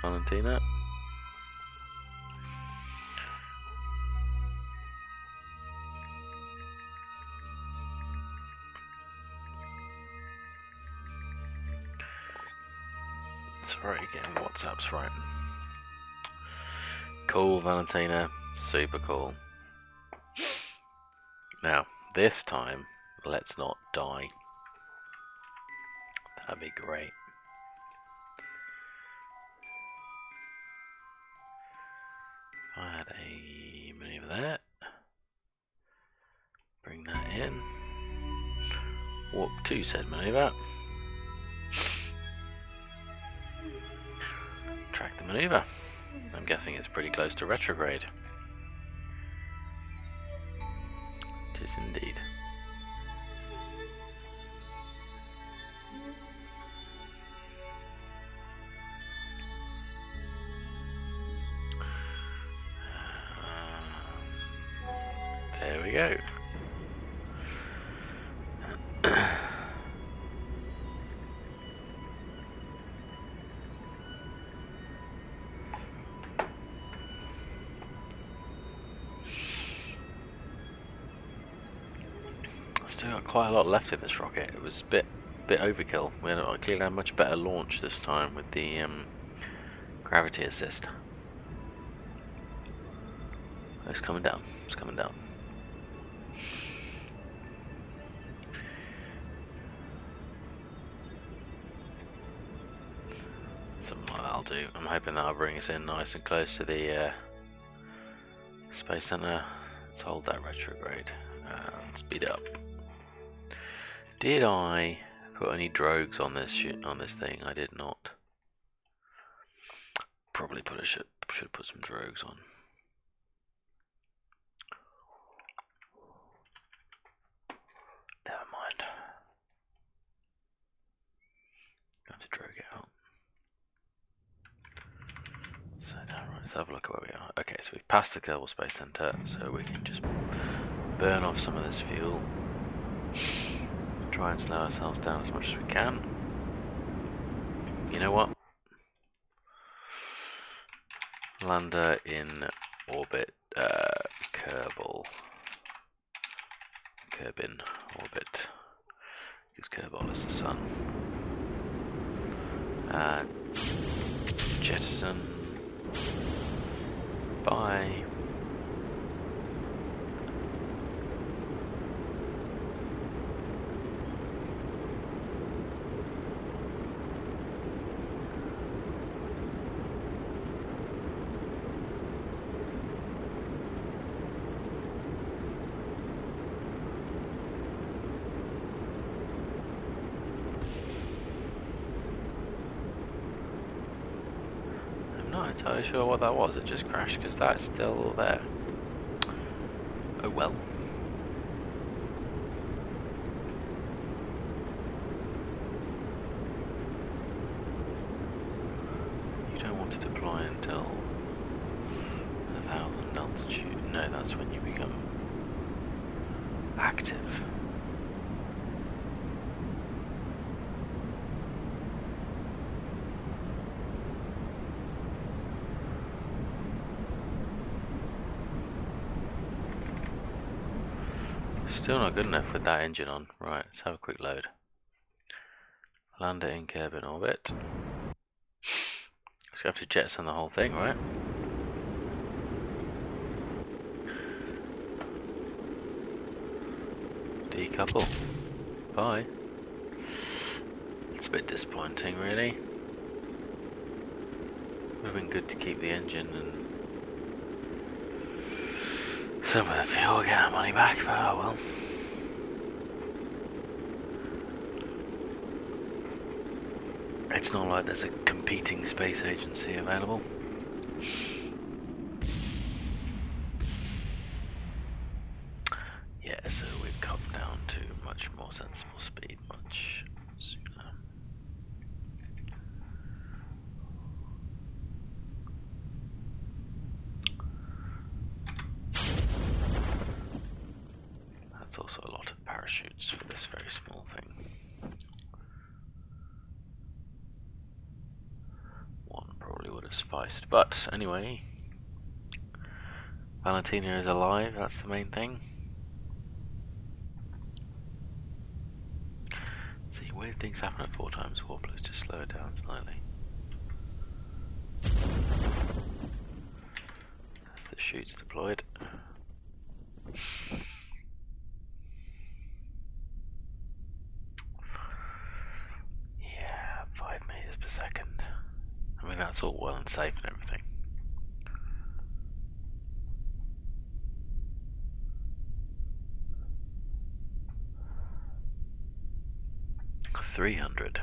Valentina. Sorry, getting WhatsApps right. Cool, Valentina. Super cool. Now, this time, let's not die. That'd be great. I had a maneuver there. Bring that in. Walk to said maneuver. Track the maneuver. I'm guessing it's pretty close to retrograde. It is indeed. There we go. Still got quite a lot left of this rocket. It was a bit overkill. We clearly had a much better launch this time with the gravity assist. It's coming down. It's coming down. Something like that I'll do. I'm hoping that'll bring us in nice and close to the Space Center. Let's hold that retrograde and speed up. Did I put any drogues on this thing? I did not. Probably should put some drogues on. Never mind. Have to drogue it out. So down right, let's have a look at where we are. Okay, so we've passed the Kerbal Space Center, so we can just burn off some of this fuel. Try and slow ourselves down as much as we can. You know what? Lander in orbit, Kerbal. Kerbin orbit. Use Kerbal as the sun. And jettison. Bye. Not entirely sure what that was. It just crashed because that's still there. Oh well. You don't want to deploy until 1,000 altitude. No, that's when you become active. Still not good enough with that engine on. Right, let's have a quick load. Lander in Kerbin orbit. So you have to jettison the whole thing, right? Decouple. Bye. It's a bit disappointing, really. Would have been good to keep the engine and some of the fuel, get our money back, but oh well. It's not like there's a competing space agency available. Yeah, so we've come down to much more sensible speed, much sooner. That's also a lot of parachutes for this very small thing. One probably would have sufficed. But anyway, Valentina is alive, that's the main thing. See, weird things happen at 4 times warp, let's just slow it down slightly. As the chute's deployed. Yeah, 5 meters per second. I mean, that's all well and safe and everything. $300,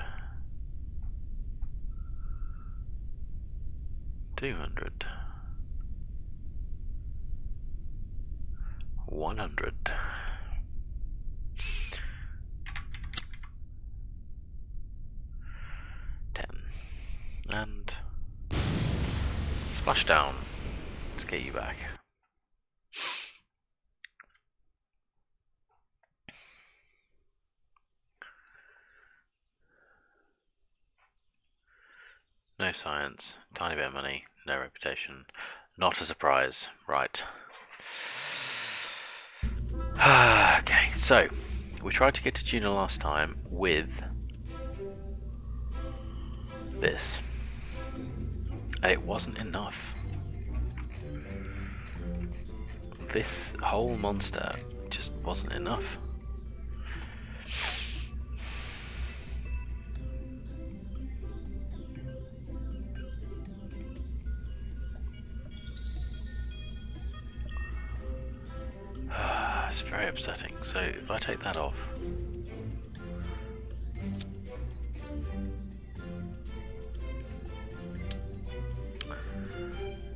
$200, $100, $10, and splashdown. Let's get you back. No science, tiny bit of money, no reputation. Not a surprise, right. Okay, so we tried to get to Duna last time with this, and it wasn't enough. This whole monster just wasn't enough. It's very upsetting. So if I take that off,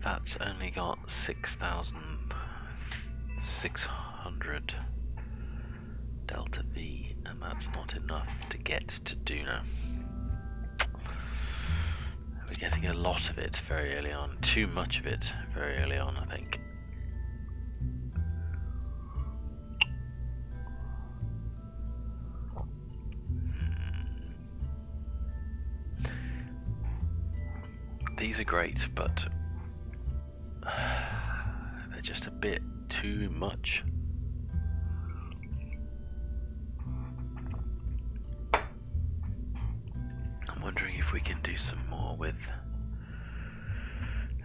that's only got 6,600 delta V, and that's not enough to get to Duna. We're getting a lot of it very early on, too much of it very early on, I think. These are great, but they're just a bit too much. I'm wondering if we can do some more with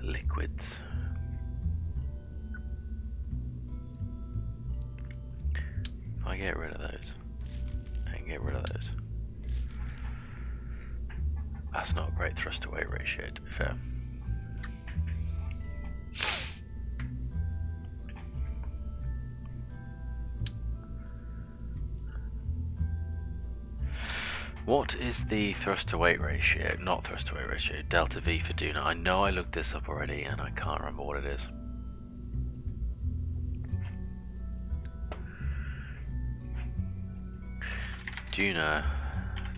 liquids. If I get rid of those, and get rid of those. That's not a great thrust to weight ratio, to be fair. What is the thrust to weight ratio? Not thrust to weight ratio, delta V for Duna. I know I looked this up already and I can't remember what it is. Duna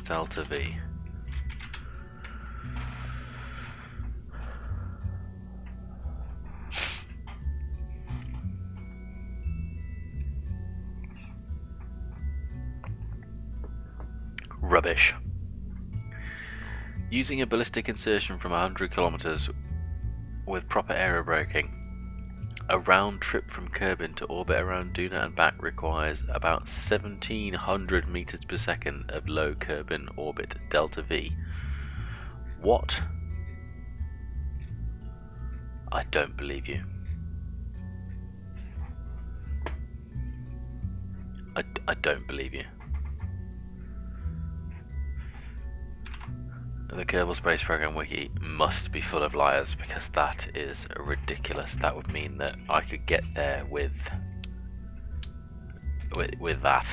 delta V. Rubbish. Using a ballistic insertion from 100 kilometers with proper aerobraking, a round trip from Kerbin to orbit around Duna and back requires about 1700 meters per second of low Kerbin orbit delta V. What? I don't believe you. I don't believe you. The Kerbal Space Program wiki must be full of liars, because that is ridiculous. That would mean that I could get there with that.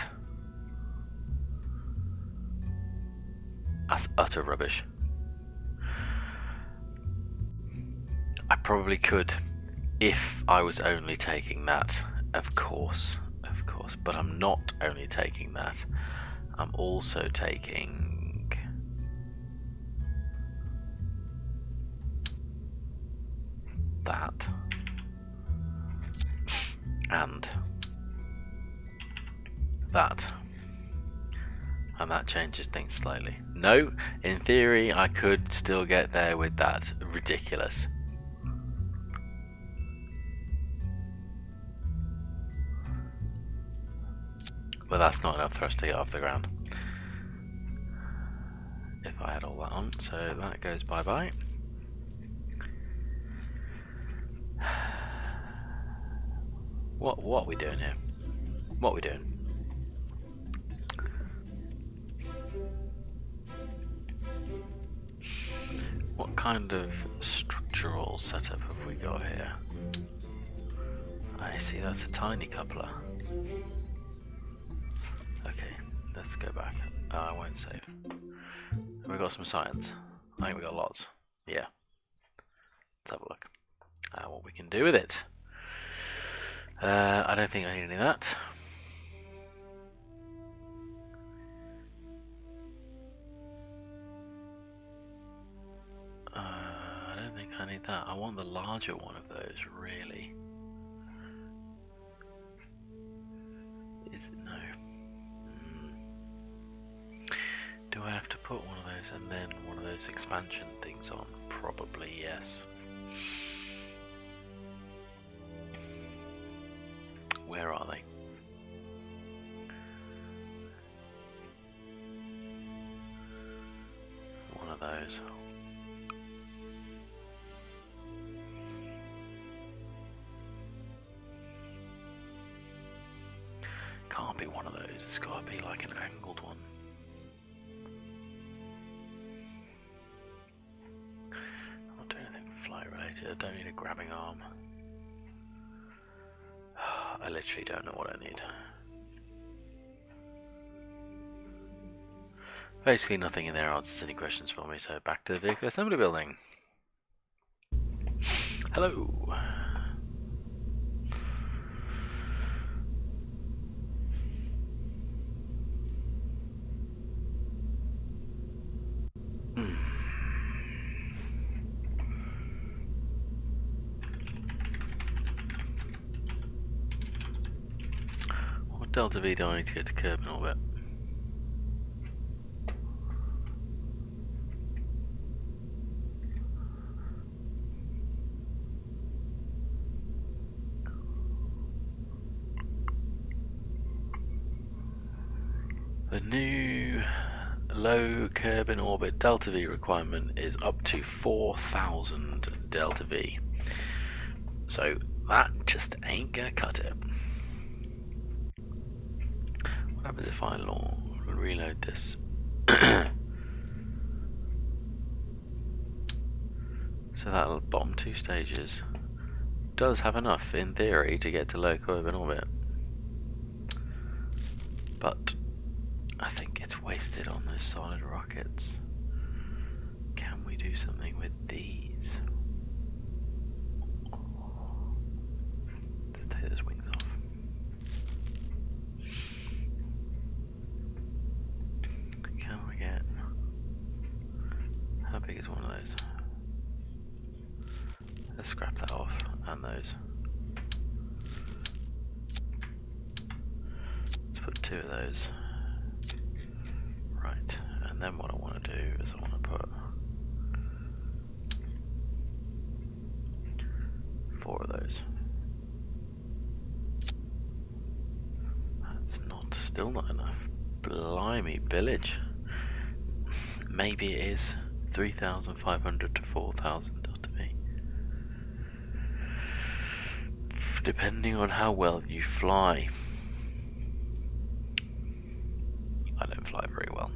That's utter rubbish. I probably could if I was only taking that, of course, but I'm not only taking that. I'm also taking that and that, and that changes things slightly. No, in theory I could still get there with that ridiculous. But that's not enough for us to get off the ground. If I had all that on, so that goes bye-bye. What are we doing here? What are we doing? What kind of structural setup have we got here? I see, that's a tiny coupler. Okay, let's go back. I won't save. Have we got some science? I think we got lots. Yeah. Let's have a look. What we can do with it. I don't think I need any of that. I don't think I need that. I want the larger one of those, really. Is it no? Do I have to put one of those and then one of those expansion things on? Probably yes. Where are they? One of those. Can't be one of those, it's got to be like an angled one. I'm not doing anything flight related, I don't need a grabbing arm. I literally don't know what I need. Basically nothing in there answers any questions for me, so back to the vehicle assembly building. Hello! What delta V do I need to get to curb in orbit? The new low curb in orbit delta V requirement is up to 4,000 delta V. So that just ain't gonna cut it. What happens if I reload this? So that bottom two stages does have enough, in theory, to get to low curb in orbit. But I think it's wasted on those solid rockets. Can we do something with these? Let's take those wings off. Can we get... How big is one of those? Let's scrap that off, and those. Let's put two of those. Right, and then what I want to do is I want to put 4 of those. That's still not enough. Blimey, village. Maybe it is 3,500 to 4,000 delta V. Depending on how well you fly. I don't fly very well.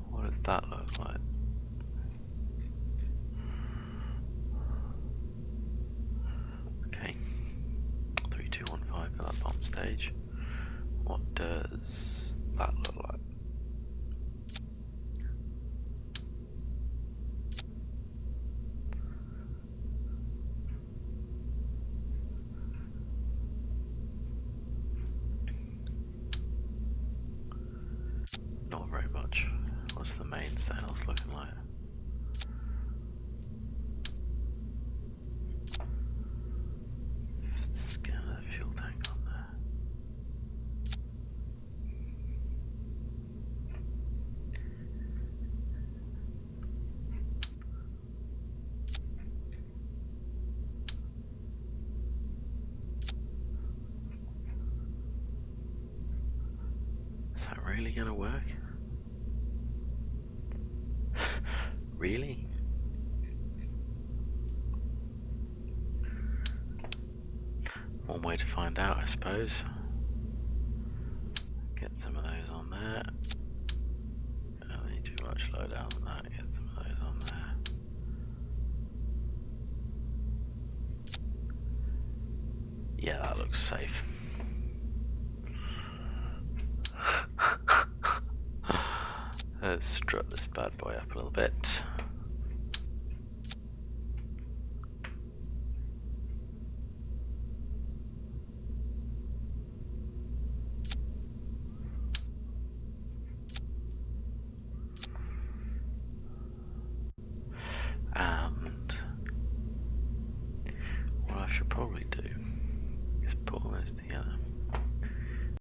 What does that look like? Okay. 3215 for that bomb stage. What does that look like? Not very much. What's the main sails looking like? Scan the really gonna work? Really? One way to find out, I suppose. Get some of those on there. Don't need too much low down than that. Get some of those on there. Yeah, that looks safe. Let's strut this bad boy up a little bit. And what I should probably do is put all those together.